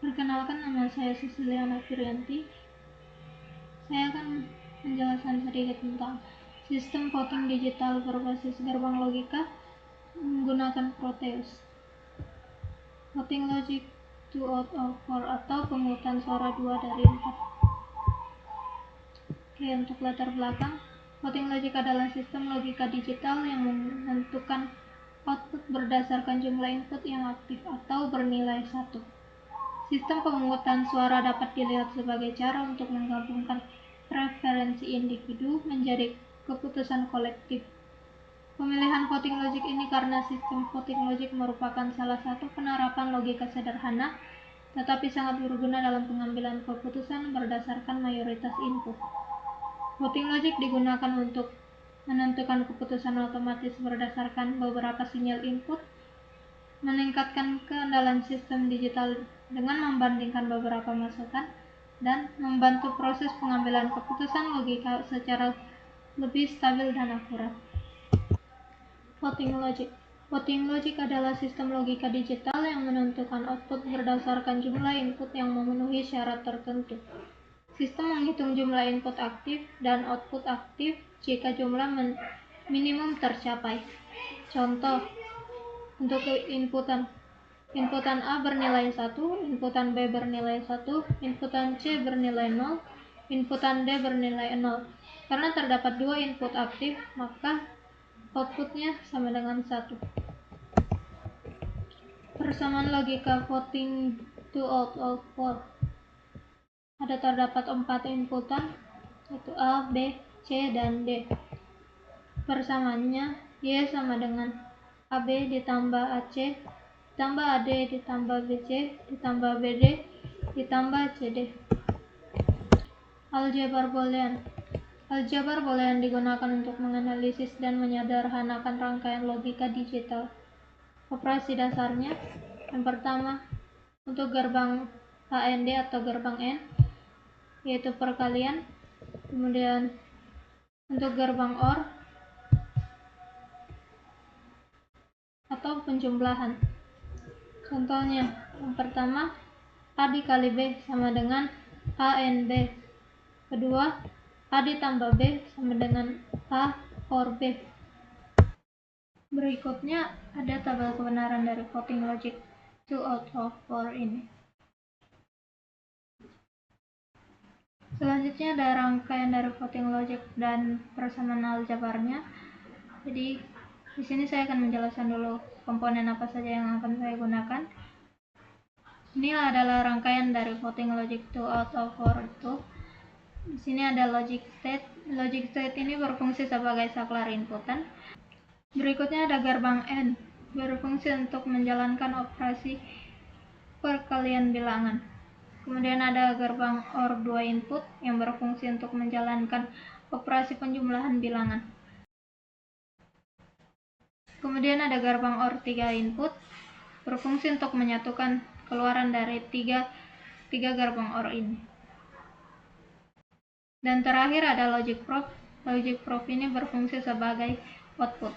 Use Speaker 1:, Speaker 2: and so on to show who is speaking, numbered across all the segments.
Speaker 1: Perkenalkan, nama saya Ceciliana Firianti. Saya akan menjelaskan sedikit tentang sistem voting digital berbasis gerbang logika menggunakan Proteus. Voting logic 2 out of 4 atau pemungutan suara 2 dari 4. Oke, untuk latar belakang, voting logic adalah sistem logika digital yang menentukan output berdasarkan jumlah input yang aktif atau bernilai 1. Sistem pemungutan suara dapat dilihat sebagai cara untuk menggabungkan preferensi individu menjadi keputusan kolektif. Pemilihan voting logic ini karena sistem voting logic merupakan salah satu penerapan logika sederhana, tetapi sangat berguna dalam pengambilan keputusan berdasarkan mayoritas input. Voting logic digunakan untuk menentukan keputusan otomatis berdasarkan beberapa sinyal input, meningkatkan keandalan sistem digital dengan membandingkan beberapa masukan, dan membantu proses pengambilan keputusan logika secara lebih stabil dan akurat. Voting logic. Voting logic adalah sistem logika digital yang menentukan output berdasarkan jumlah input yang memenuhi syarat tertentu. Sistem menghitung jumlah input aktif dan output aktif jika jumlah minimum tercapai. Contoh, untuk inputan A bernilai 1, inputan B bernilai 1, inputan C bernilai 0, inputan D bernilai 0. Karena terdapat 2 input aktif, maka outputnya sama dengan 1. Persamaan logika voting 2 out of 4. Terdapat 4 inputan, yaitu A, B, C, dan D. Persamaannya Y sama dengan AB ditambah AC ditambah AD ditambah BC ditambah BD ditambah CD. Aljabar boolean. Aljabar boolean digunakan untuk menganalisis dan menyederhanakan rangkaian logika digital. Operasi dasarnya, yang pertama, untuk gerbang AND atau gerbang N, yaitu perkalian. Kemudian untuk gerbang OR atau penjumlahan. Contohnya, yang pertama, A dikali B sama dengan ANB. Kedua, A ditambah B sama dengan A OR B. Berikutnya ada tabel kebenaran dari voting logic 2 out of 4 ini. Selanjutnya ada rangkaian dari voting logic dan persamaan aljabarnya. Jadi di sini saya akan menjelaskan dulu komponen apa saja yang akan saya gunakan. Ini adalah rangkaian dari voting logic 2 out of 4 itu. Di sini ada logic state. Logic state ini berfungsi sebagai saklar inputan. Berikutnya ada gerbang N, berfungsi untuk menjalankan operasi perkalian bilangan. Kemudian ada gerbang OR 2 input yang berfungsi untuk menjalankan operasi penjumlahan bilangan. Kemudian ada gerbang OR 3 input, berfungsi untuk menyatukan keluaran dari tiga gerbang OR ini. Dan terakhir ada logic probe. Logic probe ini berfungsi sebagai output.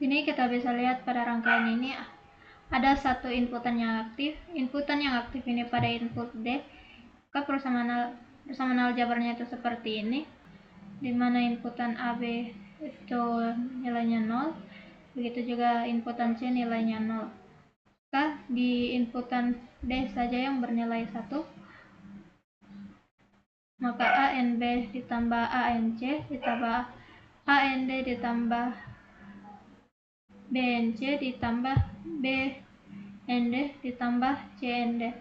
Speaker 1: Sini kita bisa lihat pada rangkaian ini ada satu inputan yang aktif. Inputan yang aktif ini pada input D. Maka persamaan aljabarnya itu seperti ini, di mana inputan AB itu nilainya 0, begitu juga inputan C nilainya 0. Maka di inputan D saja yang bernilai 1, maka ANB ditambah ANC ditambah AND ditambah BNC ditambah BND ditambah CND.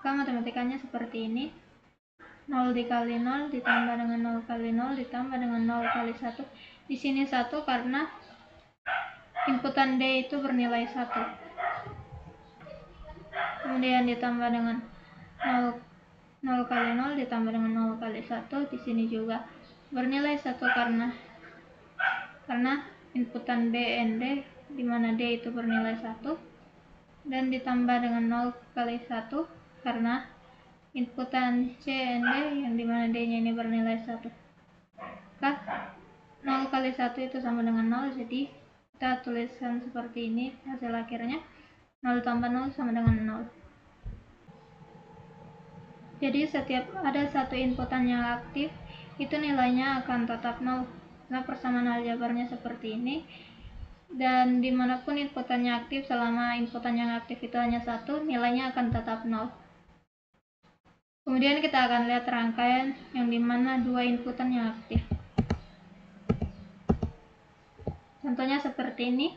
Speaker 1: Matematikanya seperti ini. 0 dikali 0 ditambah dengan 0 kali 0 ditambah dengan 0 kali 1. Di sini 1 karena inputan D itu bernilai 1. Kemudian ditambah dengan 0 kali 0 ditambah dengan 0 kali 1. Di sini juga bernilai 1 karena inputan BND di mana D itu bernilai 1, dan ditambah dengan 0 kali 1 karena inputan CND yang dimana D-nya ini bernilai 1. Maka 0 kali 1 itu sama dengan 0, jadi kita tuliskan seperti ini, hasil akhirnya 0 tambah 0 sama dengan 0. Jadi setiap ada satu inputan yang aktif, itu nilainya akan tetap 0. Nah, persamaan aljabarnya seperti ini. Dan dimanapun inputannya aktif, selama inputan yang aktif itu hanya satu, nilainya akan tetap 0. Kemudian kita akan lihat rangkaian yang dimana dua inputan yang aktif. Contohnya seperti ini.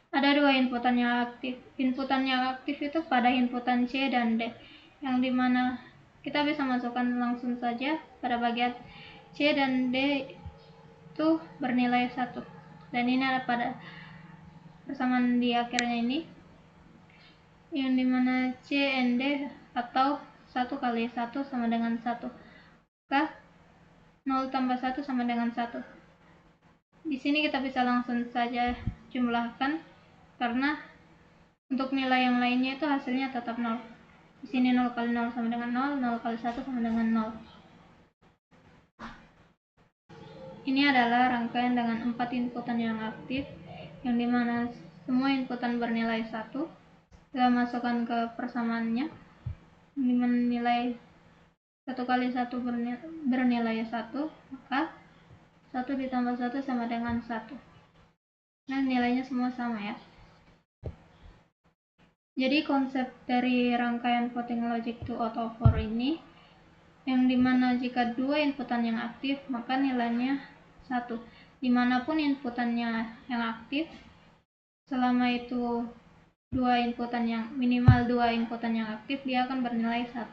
Speaker 1: Ada dua inputan yang aktif. Inputan yang aktif itu pada inputan C dan D, yang dimana kita bisa masukkan langsung saja pada bagian C dan D itu bernilai 1. Dan ini ada pada persamaan di akhirnya ini, yang dimana C and D atau 1 kali 1 sama dengan 1. Maka 0 tambah 1 sama dengan 1. Di sini kita bisa langsung saja jumlahkan, karena untuk nilai yang lainnya itu hasilnya tetap 0. Di sini 0 kali 0 sama dengan 0, 0 kali 1 sama dengan 0. Ini adalah rangkaian dengan 4 inputan yang aktif, yang dimana semua inputan bernilai 1. Kita masukkan ke persamaannya, dimana nilai 1 kali 1 bernilai 1, maka 1 ditambah 1 sama dengan 1. Nah, nilainya semua sama ya. Jadi konsep dari rangkaian voting logic to out of 4 ini, yang dimana jika dua inputan yang aktif, maka nilainya 1. Dimanapun inputannya yang aktif, selama itu minimal dua inputan yang aktif, dia akan bernilai 1.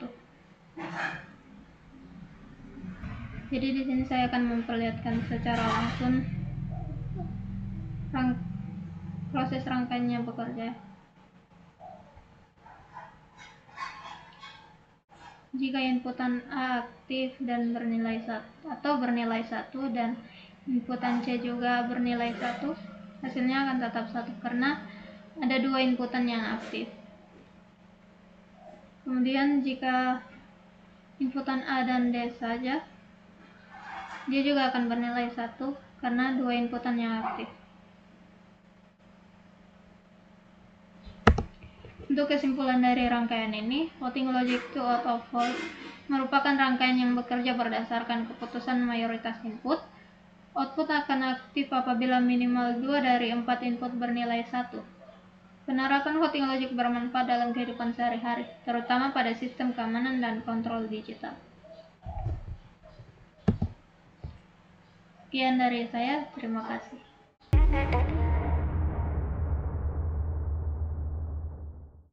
Speaker 1: Jadi di sini saya akan memperlihatkan secara langsung proses rangkaiannya bekerja. Jika inputan A aktif dan bernilai 1 dan inputan C juga bernilai 1, hasilnya akan tetap 1 karena ada dua inputan yang aktif. Kemudian jika inputan A dan D saja, dia juga akan bernilai 1 karena dua inputan yang aktif. Untuk kesimpulan dari rangkaian ini, voting logic to out of 4 merupakan rangkaian yang bekerja berdasarkan keputusan mayoritas input. Output akan aktif apabila minimal 2 dari 4 input bernilai 1. Penerapan voting logic bermanfaat dalam kehidupan sehari-hari, terutama pada sistem keamanan dan kontrol digital. Sekian dari saya, terima kasih.